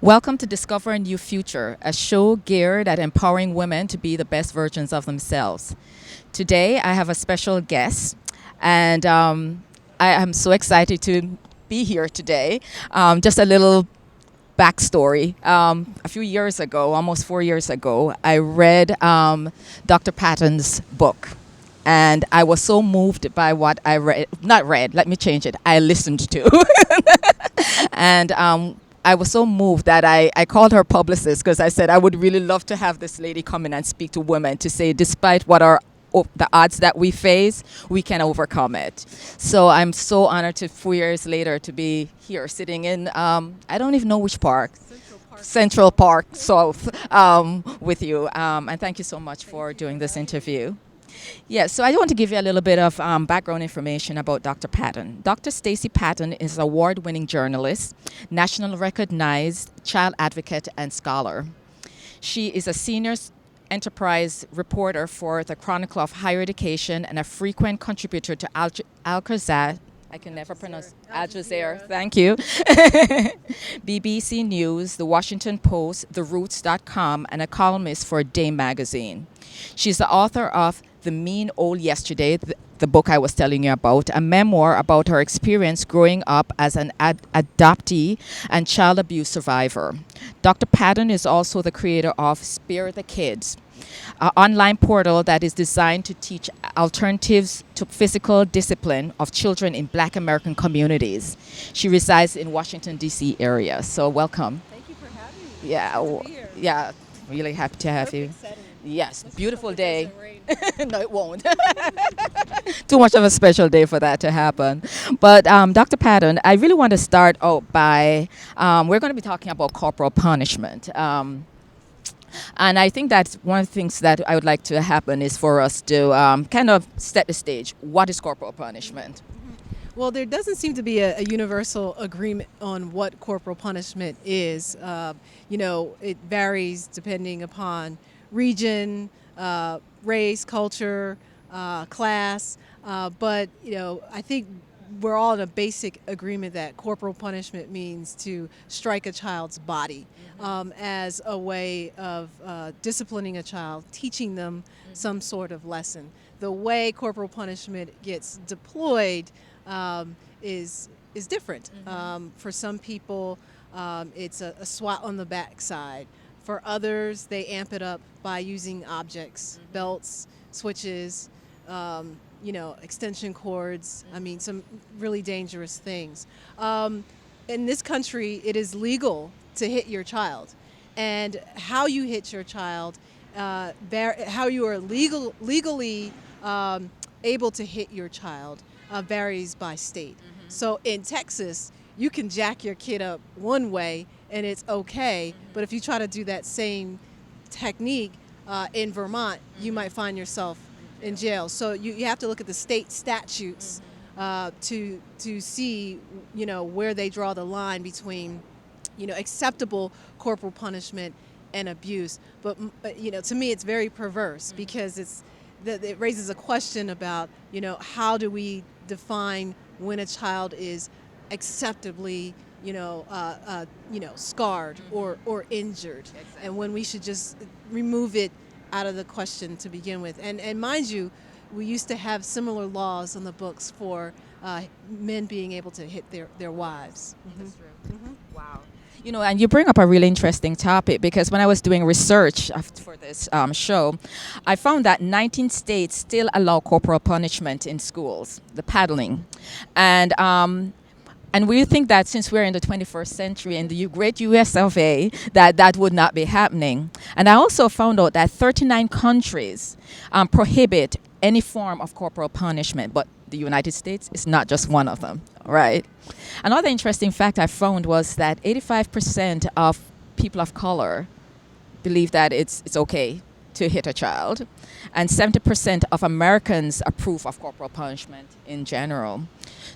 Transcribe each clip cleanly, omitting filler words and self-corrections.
Welcome to Discover a New Future, a show geared at empowering women to be the best versions of themselves. Today, I have a special guest, and I am so excited to be here today. Just a little backstory. A few years ago, almost 4 years ago, I read Dr. Patton's book. And I was so moved by what I read, not read, let me change it, I listened to. And I was so moved that I called her publicist because I said I would really love to have this lady come in and speak to women to say, despite what are the odds that we face, we can overcome it. So I'm so honored to 4 years later to be here sitting in, I don't even know which park. Central Park South with you. And thank you so much for doing this interview. Yes, so I want to give you a little bit of background information about Dr. Patton. Dr. Stacey Patton is an award-winning journalist, nationally recognized child advocate, and scholar. She is a senior enterprise reporter for the Chronicle of Higher Education and a frequent contributor to Al Jazeera. I can never pronounce Al Jazeera. Thank you. BBC News, The Washington Post, TheRoots.com, and a columnist for Day magazine. She's the author of The Mean Old Yesterday, the book I was telling you about, a memoir about her experience growing up as an adoptee and child abuse survivor. Dr. Patton is also the creator of Spare the Kids, an online portal that is designed to teach alternatives to physical discipline of children in Black American communities. She resides in Washington, D.C. area. So welcome. Thank you for having me. Yeah, Glad to be here. yeah, really happy to have you. Perfect setting. Yes, Let's beautiful hope it day. doesn't rain. No, it won't. Too much of a special day for that to happen. But Dr. Patton, I really want to start out by we're going to be talking about corporal punishment. And I think that one of the things that I would like to happen is for us to kind of set the stage. What is corporal punishment? Well, there doesn't seem to be a universal agreement on what corporal punishment is. It varies depending upon region, race, culture, class. But I think we're all in a basic agreement that corporal punishment means to strike a child's body as a way of disciplining a child, teaching them some sort of lesson. The way corporal punishment gets deployed is different. For some people, it's a swat on the backside. For others, they amp it up by using objects, belts, switches, extension cords. I mean, some really dangerous things. In this country, it is legal to hit your child, and how you hit your child, how you are legally able to hit your child varies by state. So in Texas, you can jack your kid up one way and it's okay, but if you try to do that same technique in Vermont, you might find yourself in jail. So you have to look at the state statutes to see where they draw the line between acceptable corporal punishment and abuse. But to me, it's very perverse because it raises a question about how do we define when a child is acceptably scarred or injured, exactly. And when we should just remove it out of the question to begin with. And mind you, we used to have similar laws on the books for men being able to hit their wives. That's true. Wow. And you bring up a really interesting topic because when I was doing research for this show, I found that 19 states still allow corporal punishment in schools, the paddling. And we think that since we're in the 21st century in the great US of A, that would not be happening. And I also found out that 39 countries prohibit any form of corporal punishment, but the United States is not just one of them, right? Another interesting fact I found was that 85% of people of color believe that it's okay to hit a child, and 70% of Americans approve of corporal punishment in general.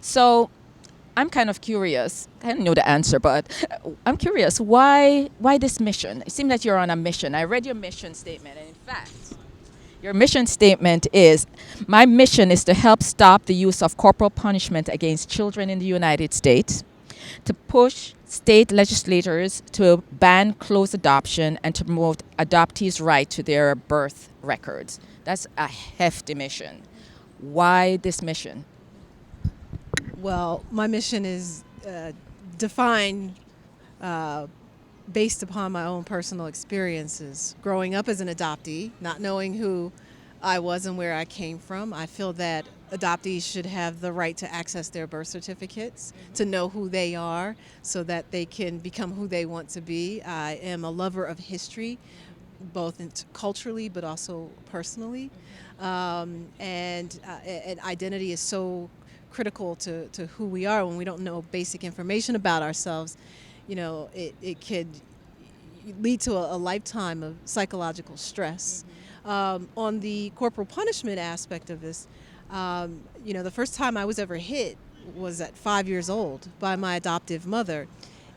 So I'm kind of curious. I don't know the answer, but I'm curious, why this mission? It seems that you're on a mission. I read your mission statement, and in fact, your mission statement is, my mission is to help stop the use of corporal punishment against children in the United States, to push state legislators to ban closed adoption and to promote adoptees' right to their birth records. That's a hefty mission. Why this mission? Well, my mission is defined based upon my own personal experiences. Growing up as an adoptee, not knowing who I was and where I came from, I feel that adoptees should have the right to access their birth certificates, to know who they are so that they can become who they want to be. I am a lover of history, both culturally but also personally. And identity is so critical to who we are. When we don't know basic information about ourselves, it could lead to a lifetime of psychological stress. On the corporal punishment aspect of this, the first time I was ever hit was at 5 years old by my adoptive mother.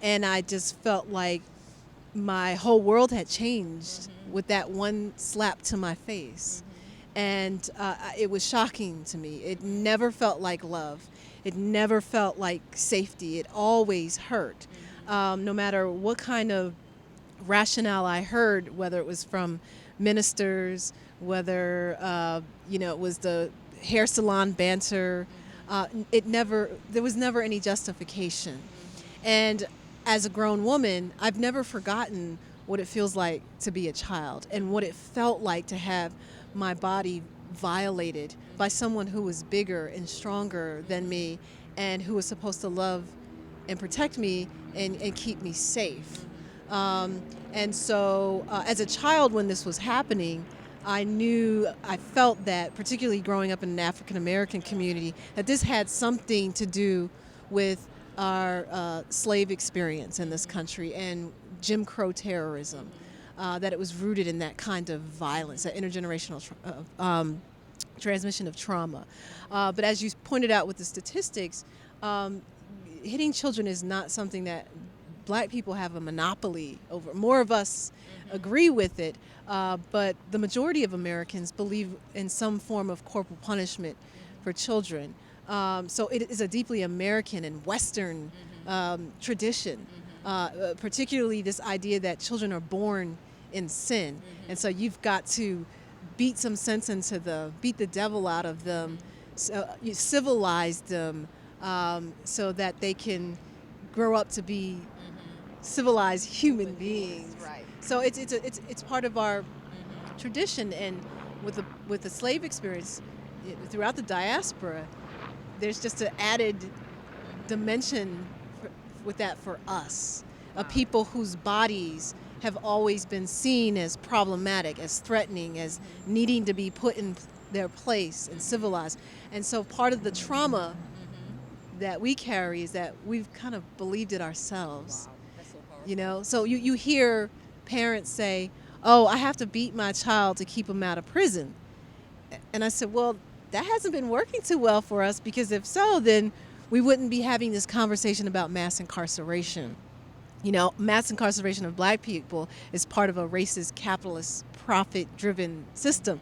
And I just felt like my whole world had changed with that one slap to my face. And it was shocking to me. It never felt like love. It never felt like safety. It always hurt. No matter what kind of rationale I heard, whether it was from ministers, whether it was the hair salon banter, there was never any justification. And as a grown woman, I've never forgotten what it feels like to be a child and what it felt like to have my body violated by someone who was bigger and stronger than me and who was supposed to love and protect me and keep me safe. And so as a child, when this was happening, I felt that, particularly growing up in an African American community, that this had something to do with our slave experience in this country and Jim Crow terrorism, that it was rooted in that kind of violence, that intergenerational transmission of trauma. But as you pointed out with the statistics, hitting children is not something that Black people have a monopoly over. More of us agree with it, but the majority of Americans believe in some form of corporal punishment for children. So it is a deeply American and Western tradition, particularly this idea that children are born in sin. And so you've got to beat some sense into them, beat the devil out of them, you civilize them so that they can grow up to be civilized human beings. Right. So it's part of our tradition, and with the slave experience throughout the diaspora, there's just an added dimension with that for us, a people whose bodies have always been seen as problematic, as threatening, as needing to be put in their place and civilized. And so part of the trauma that we carry is that we've kind of believed it ourselves. That's so powerful. So you hear parents say, "Oh, I have to beat my child to keep him out of prison." And I said, well, that hasn't been working too well for us, because if so, then we wouldn't be having this conversation about mass incarceration. Mass incarceration of Black people is part of a racist, capitalist, profit-driven system.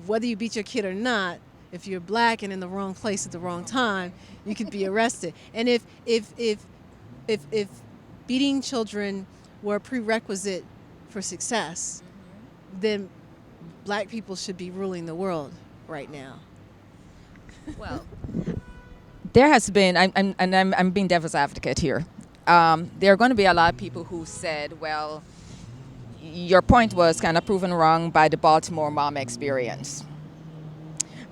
Whether you beat your kid or not, if you're Black and in the wrong place at the wrong time, you could be arrested. And if beating children were a prerequisite for success, then Black people should be ruling the world right now. Well, there has been, I'm being devil's advocate here. There are going to be a lot of people who said, well, your point was kind of proven wrong by the Baltimore mom experience.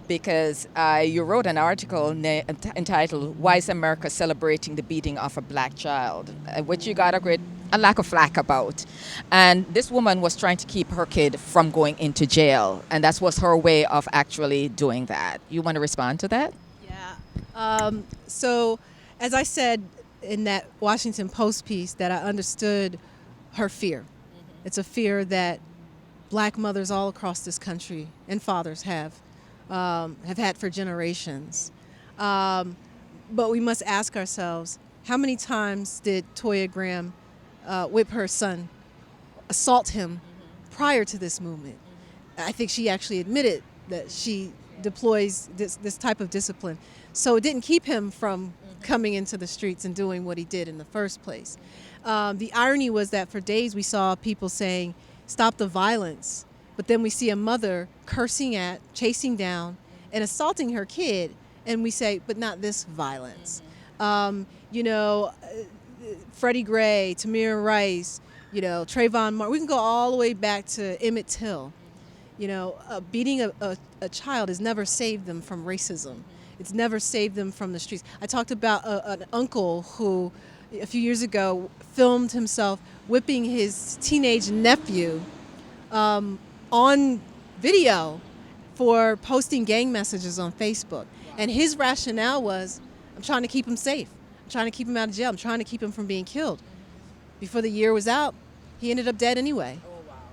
Because you wrote an article entitled, "Why is America Celebrating the Beating of a Black Child?" Which you got a lack of flack about. And this woman was trying to keep her kid from going into jail. And that was her way of actually doing that. You want to respond to that? Yeah. So as I said in that Washington Post piece, that I understood her fear. It's a fear that Black mothers all across this country and fathers have had for generations. But we must ask ourselves, how many times did Toya Graham whip her son, assault him prior to this movement? I think she actually admitted that she deploys this type of discipline. So it didn't keep him from coming into the streets and doing what he did in the first place. The irony was that for days we saw people saying, "Stop the violence," but then we see a mother cursing at, chasing down, and assaulting her kid, and we say, "But not this violence." You know, Freddie Gray, Tamir Rice, you know, Trayvon Martin. We can go all the way back to Emmett Till. You know, beating a child has never saved them from racism. It's never saved them from the streets. I talked about an uncle who, a few years ago, filmed himself whipping his teenage nephew on video for posting gang messages on Facebook. And his rationale was, I'm trying to keep him safe. I'm trying to keep him out of jail. I'm trying to keep him from being killed. Before the year was out, he ended up dead anyway.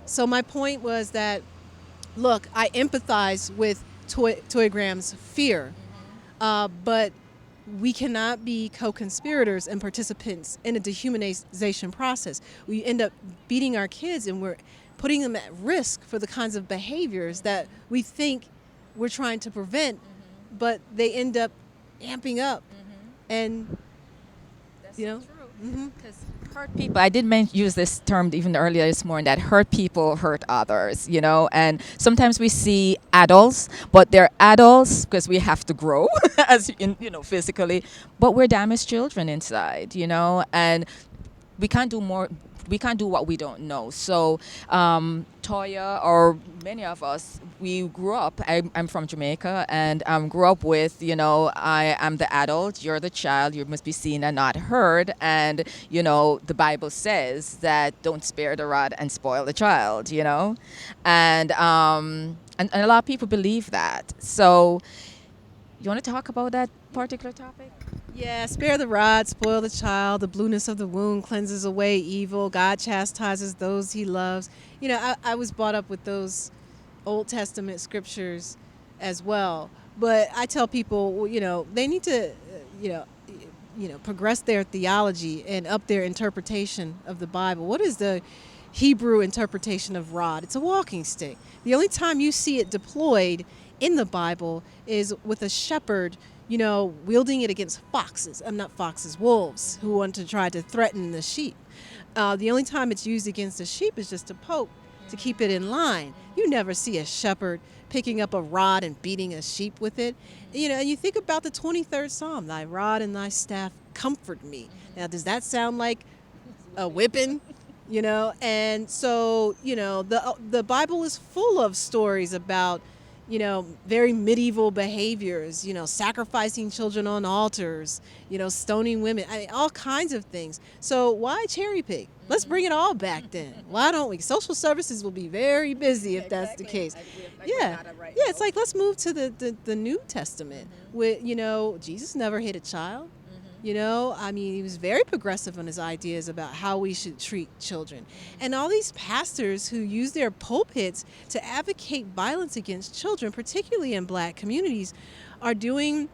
So my point was that, look, I empathize with Toy Graham's fear, but we cannot be co-conspirators and participants in a dehumanization process. We end up beating our kids and we're putting them at risk for the kinds of behaviors that we think we're trying to prevent, but they end up amping up. And, you know, Because hurt people, I did use this term even earlier this morning, that hurt people hurt others, you know, and sometimes we see adults, but they're adults because we have to grow as in, you know, physically, but we're damaged children inside, you know, and we can't do more. We can't do what we don't know. So Toya, or many of us, we grew up, I'm from Jamaica, and grew up with, you know, I am the adult, you're the child, you must be seen and not heard. And, you know, the Bible says that don't spare the rod and spoil the child, you know. And a lot of people believe that. So you want to talk about that particular topic? yeah, spare the rod, spoil the child. The blueness of the wound cleanses away evil. God chastises those he loves. You know, I was brought up with those Old Testament scriptures as well. But I tell people, you know, they need to, progress their theology and up their interpretation of the Bible. What is the Hebrew interpretation of rod? It's a walking stick. The only time you see it deployed in the Bible is with a shepherd, you know, wielding it against foxes. Not foxes, wolves, who want to try to threaten the sheep. The only time it's used against a sheep is just to poke, to keep it in line. You never see a shepherd picking up a rod and beating a sheep with it. You know, and you think about the 23rd Psalm, thy rod and thy staff comfort me. Now, does that sound like a whipping? You know, and so, you know, the Bible is full of stories about, you know, very medieval behaviors, you know, sacrificing children on altars, you know, stoning women, I mean, all kinds of things. So why cherry pick? Let's bring it all back then. Why don't we? Social services will be very busy if that's the case. Yeah, it's like, let's move to the New Testament. With, you know, Jesus never hit a child. You know, I mean, he was very progressive on his ideas about how we should treat children. And all these pastors who use their pulpits to advocate violence against children, particularly in black communities, are doing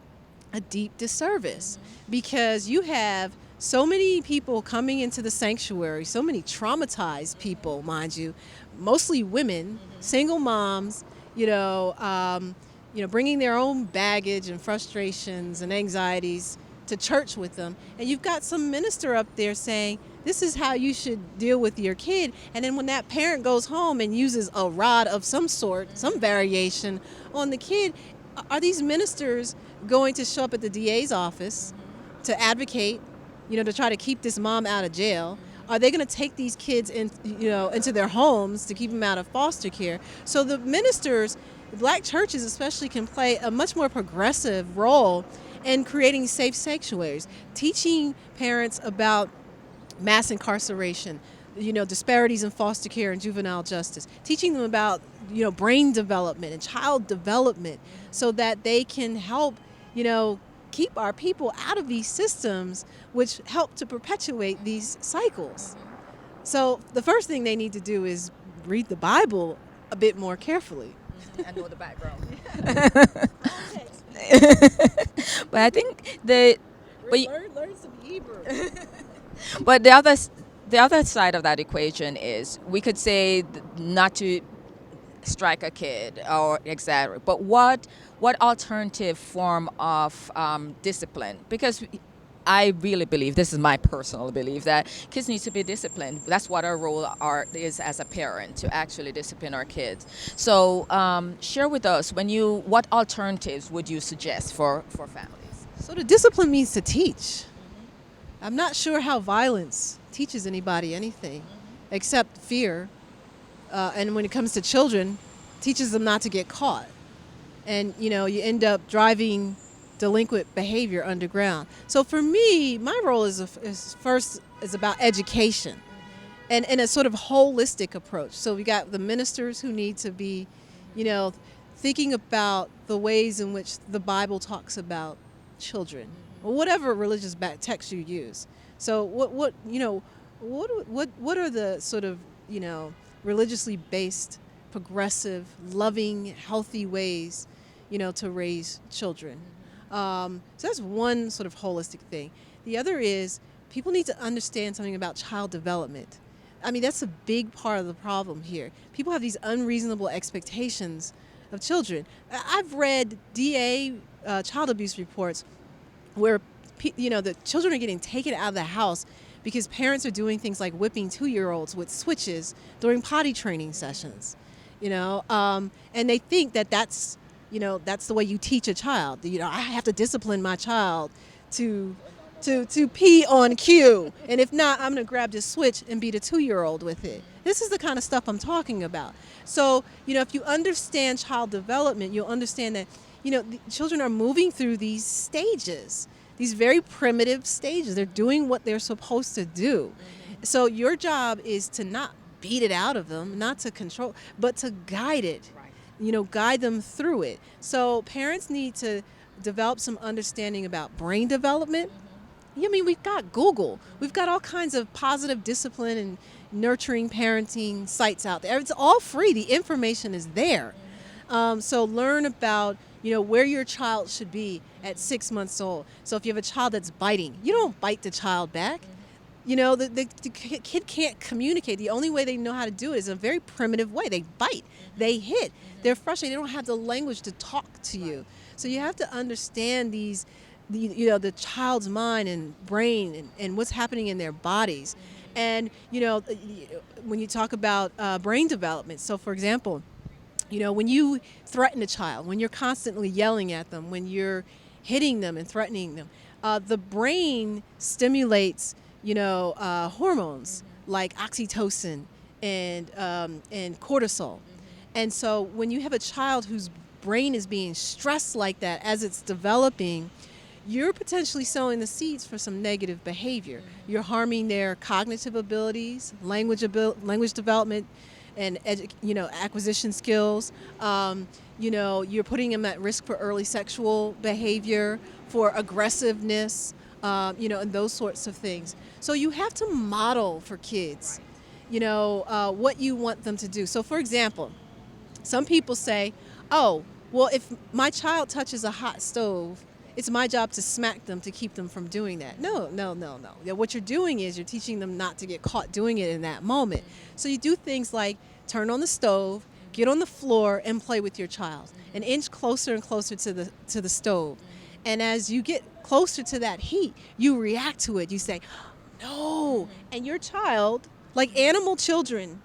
a deep disservice, because you have so many people coming into the sanctuary, so many traumatized people, mind you, mostly women, single moms, bringing their own baggage and frustrations and anxieties to church with them. And you've got some minister up there saying, this is how you should deal with your kid. And then when that parent goes home and uses a rod of some sort, some variation on the kid, are these ministers going to show up at the DA's office to advocate, you know, to try to keep this mom out of jail? Are they going to take these kids into their homes to keep them out of foster care? So the ministers, black churches especially, can play a much more progressive role in creating safe sanctuaries, teaching parents about mass incarceration, you know, disparities in foster care and juvenile justice, teaching them about, you know, brain development and child development, so that they can help, you know, keep our people out of these systems which help to perpetuate these cycles. So the first thing they need to do is read the Bible a bit more carefully. I know the background. But I think learn some Hebrew. But the other side of that equation is, we could say not to strike a kid or exaggerate, but what alternative form of discipline? Because I really believe, this is my personal belief, that kids need to be disciplined. That's what our role is as a parent, to actually discipline our kids. So share with us, what alternatives would you suggest for families? So the discipline means to teach. I'm not sure how violence teaches anybody anything except fear. And when it comes to children, teaches them not to get caught. And, you end up driving delinquent behavior underground. So for me, my role is first is about education and a sort of holistic approach. So we got the ministers who need to be, thinking about the ways in which the Bible talks about children, or whatever religious text you use. So what are the sort of, religiously based, progressive, loving, healthy ways, to raise children. So that's one sort of holistic thing. The other is people need to understand something about child development. I mean, that's a big part of the problem here. People have these unreasonable expectations of children. I've read DA child abuse reports where, the children are getting taken out of the house because parents are doing things like whipping 2-year-olds with switches during potty training sessions, and they think that that's the way you teach a child. I have to discipline my child to pee on cue, and if not, I'm going to grab this switch and beat a 2-year-old with it. This is the kind of stuff I'm talking about. So, if you understand child development, you'll understand that, the children are moving through these stages, these very primitive stages. They're doing what they're supposed to do. So your job is to not beat it out of them, not to control, but to guide it. Guide them through it. So parents need to develop some understanding about brain development. I mean, we've got Google. We've got all kinds of positive discipline and nurturing parenting sites out there. It's all free. The information is there. So learn about, where your child should be at 6 months old. So if you have a child that's biting, you don't bite the child back. The kid can't communicate. The only way they know how to do it is a very primitive way. They bite, they hit, they're frustrated. They don't have the language to talk to you. So you have to understand the child's mind and brain and what's happening in their bodies. And, when you talk about brain development, so for example, when you threaten a child, when you're constantly yelling at them, when you're hitting them and threatening them, the brain stimulates hormones like oxytocin and cortisol. And so when you have a child whose brain is being stressed like that as it's developing, you're potentially sowing the seeds for some negative behavior. You're harming their cognitive abilities, language development, and acquisition skills. You're putting them at risk for early sexual behavior, for aggressiveness, and those sorts of things. So you have to model for kids, what you want them to do. So for example, some people say, oh, well, if my child touches a hot stove, it's my job to smack them to keep them from doing that. No. What you're doing is you're teaching them not to get caught doing it in that moment. So you do things like turn on the stove, get on the floor, and play with your child. An inch closer and closer to the stove. And as you get closer to that heat, you react to it. You say, no. And your child, like animal children,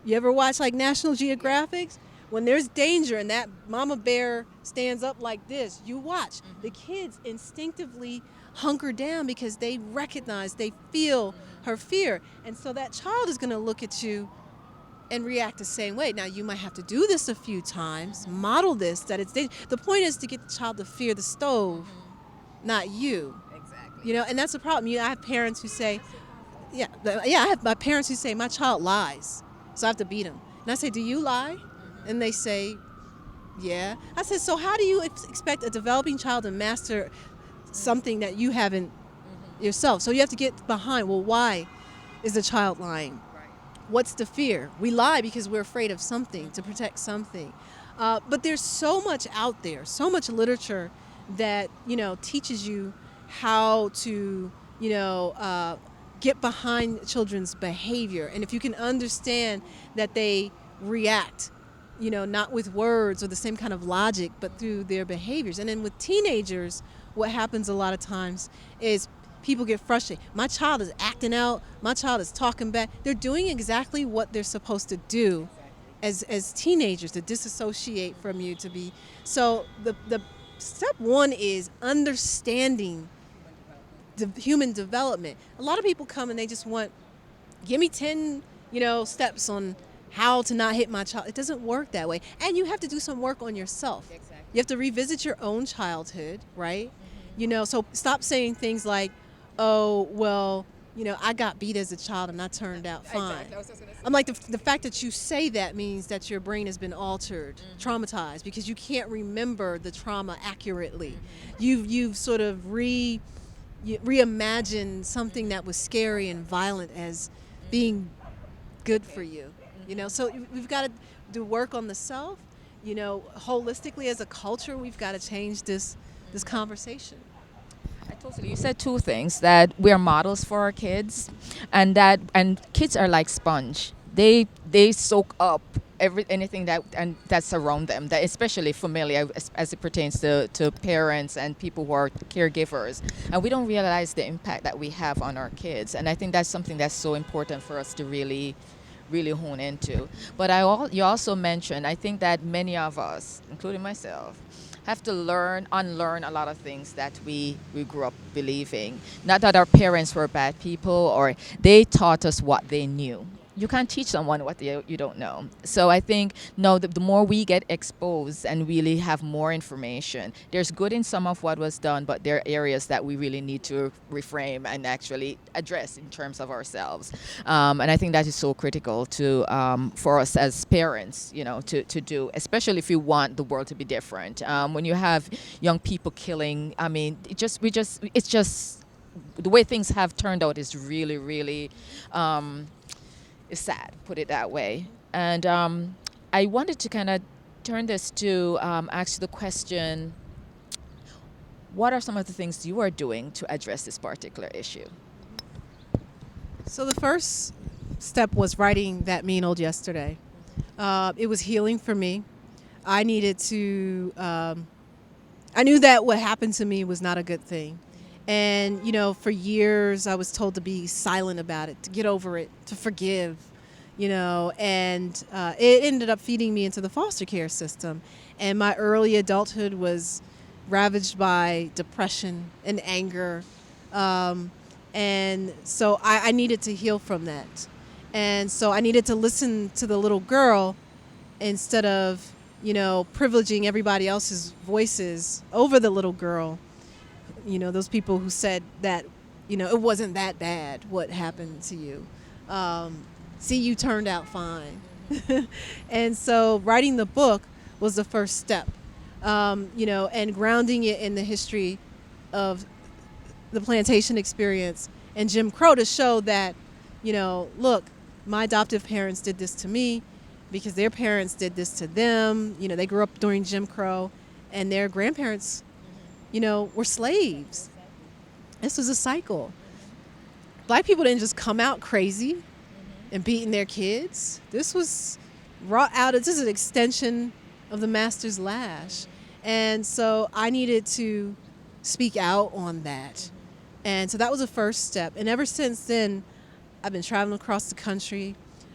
you ever watch like National Geographics? When there's danger and that mama bear stands up like this, you watch. The kids instinctively hunker down because they recognize, they feel her fear. And so that child is going to look at you and react the same way. Now, you might have to do this a few times, model this, that it's dangerous. The point is to get the child to fear the stove, not you. Exactly. And that's the problem. I have parents who say, I have my parents who say, my child lies, so I have to beat him. And I say, do you lie? And they say, yeah. I said, so how do you expect a developing child to master something that you haven't yourself? So you have to get behind, well, why is the child lying? What's the fear? We lie because we're afraid of something, to protect something. But there's so much out there, so much literature that, teaches you how to, get behind children's behavior. And if you can understand that they react, not with words or the same kind of logic, but through their behaviors. And then with teenagers, what happens a lot of times is people get frustrated. My child is acting out. My child is talking back. They're doing exactly what they're supposed to do as teenagers, to disassociate from you, to be. So the step one is understanding the human development. A lot of people come and they just want, give me 10, steps on how to not hit my child. It doesn't work that way. And you have to do some work on yourself. Exactly. You have to revisit your own childhood, right? So stop saying things like, oh, well, I got beat as a child and I turned out fine. Exactly. I was just gonna say I'm like, the fact that you say that means that your brain has been altered, traumatized, because you can't remember the trauma accurately. You've sort of reimagine something that was scary and violent as being good for you. So we've got to do work on the self. Holistically as a culture, we've got to change this conversation. I totally. You said two things: that we are models for our kids, and kids are like sponge. They soak up anything that's around them. That especially familiar as it pertains to parents and people who are caregivers, and we don't realize the impact that we have on our kids. And I think that's something that's so important for us to really hone into. But you also mentioned, I think that many of us, including myself, have to unlearn a lot of things that we grew up believing. Not that our parents were bad people or they taught us what they knew. You can't teach someone what you don't know. So I think, no, the more we get exposed and really have more information, there's good in some of what was done, but there are areas that we really need to reframe and actually address in terms of ourselves. And I think that is so critical for us as parents, to do, especially if you want the world to be different. When you have young people killing, I mean, it's just the way things have turned out is really, really. Is sad, put it that way. And I wanted to kind of turn this to ask you the question, what are some of the things you are doing to address this particular issue? So the first step was writing That Mean Old Yesterday. It was healing for me. I needed to, I knew that what happened to me was not a good thing. And, for years I was told to be silent about it, to get over it, to forgive, and it ended up feeding me into the foster care system. And my early adulthood was ravaged by depression and anger. And so I needed to heal from that. And so I needed to listen to the little girl instead of, privileging everybody else's voices over the little girl. Those people who said that, it wasn't that bad what happened to you. See, you turned out fine. And so writing the book was the first step, and grounding it in the history of the plantation experience and Jim Crow to show that, look, my adoptive parents did this to me because their parents did this to them. They grew up during Jim Crow and their grandparents were slaves. This was a cycle. Black people didn't just come out crazy and beating their kids. This was this is an extension of the master's lash. And so I needed to speak out on that. And so that was the first step. And ever since then, I've been traveling across the country.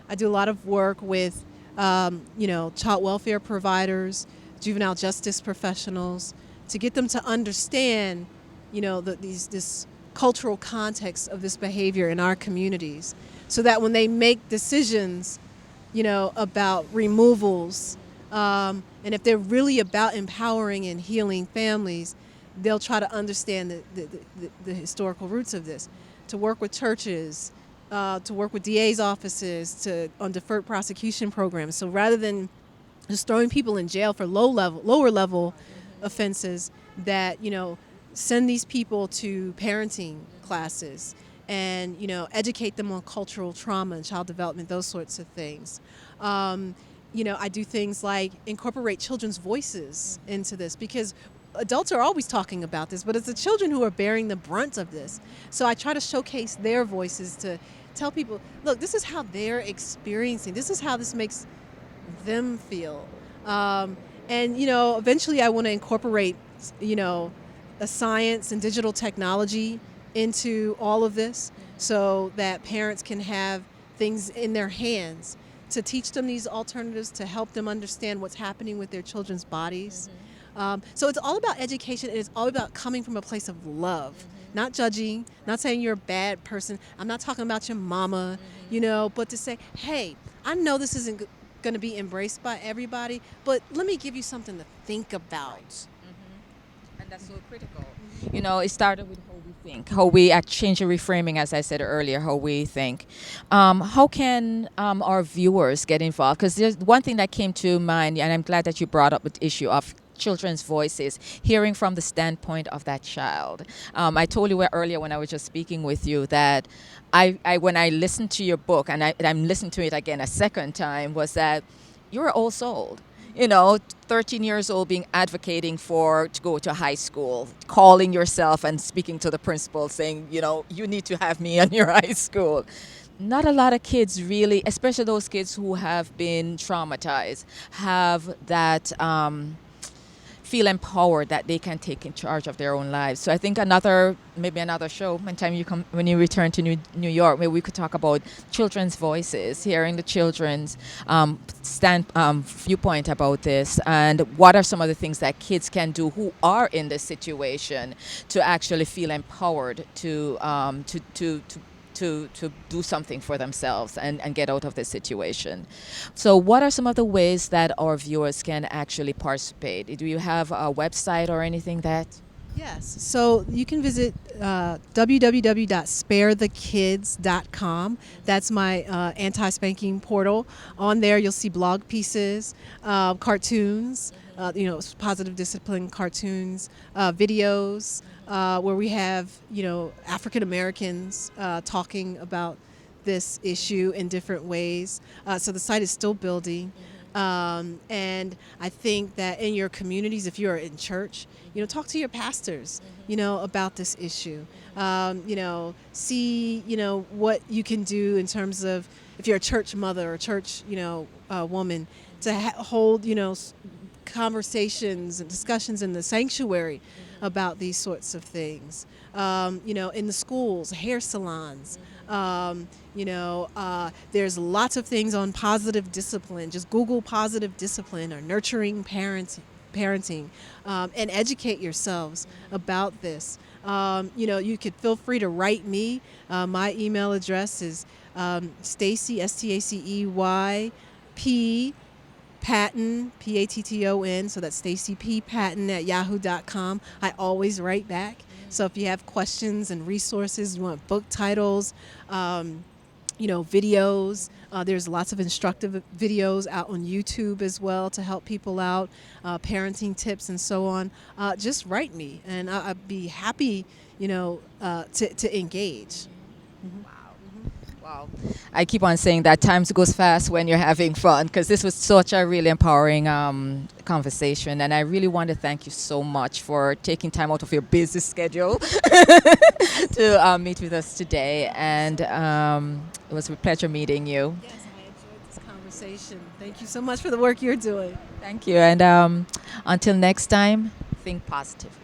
I do a lot of work with, child welfare providers, juvenile justice professionals, to get them to understand, this cultural context of this behavior in our communities, so that when they make decisions, about removals, and if they're really about empowering and healing families, they'll try to understand the historical roots of this. To work with churches, to work with DA's offices, on deferred prosecution programs. So rather than just throwing people in jail for lower level offenses, that send these people to parenting classes and educate them on cultural trauma and child development, those sorts of things. I do things like incorporate children's voices into this, because adults are always talking about this, but it's the children who are bearing the brunt of this. So I try to showcase their voices to tell people, look, this is how they're experiencing, this is how this makes them feel. And eventually I want to incorporate, a science and digital technology into all of this so that parents can have things in their hands to teach them these alternatives, to help them understand what's happening with their children's bodies. So it's all about education, and it's all about coming from a place of love, not judging, not saying you're a bad person. I'm not talking about your mama, but to say, hey, I know this isn't going to be embraced by everybody, but let me give you something to think about. And that's so critical. It started with how we think, how we change the reframing, as I said earlier, how we think. How can our viewers get involved? Because there's one thing that came to mind, and I'm glad that you brought up the issue of children's voices, hearing from the standpoint of that child. I told you earlier when I was just speaking with you that when I listened to your book, and I'm listening to it again a second time, was that you're an old soul. 13 years old, being advocating to go to high school, calling yourself and speaking to the principal saying, you need to have me in your high school. Not a lot of kids really, especially those kids who have been traumatized, have that feel empowered that they can take in charge of their own lives. So I think maybe another show, when you return to New York, maybe we could talk about children's voices, hearing the children's viewpoint about this, and what are some of the things that kids can do who are in this situation to actually feel empowered to do something for themselves and get out of this situation. So what are some of the ways that our viewers can actually participate? Do you have a website or anything that? Yes. So you can visit www.sparethekids.com. That's my anti-spanking portal. On there, you'll see blog pieces, cartoons, positive discipline cartoons, videos where we have, African Americans talking about this issue in different ways. So the site is still building. And I think that in your communities, if you're in church, talk to your pastors, about this issue. See, what you can do in terms of if you're a church mother or church, woman, to hold, conversations and discussions in the sanctuary about these sorts of things. In the schools, hair salons. There's lots of things on positive discipline. Just Google positive discipline or nurturing parenting, and educate yourselves about this. You could feel free to write me. My email address is Stacey, Stacey, P. Patton, Patton, so that's Stacey P. Patton at yahoo.com. I always write back. So if you have questions and resources, you want book titles, videos, there's lots of instructive videos out on YouTube as well to help people out, parenting tips and so on. Just write me, and I'd be happy, to engage. Wow. I keep on saying that time goes fast when you're having fun, because this was such a really empowering conversation. And I really want to thank you so much for taking time out of your busy schedule to meet with us today. And it was a pleasure meeting you. Yes, I enjoyed this conversation. Thank you so much for the work you're doing. Thank you. And until next time, think positive.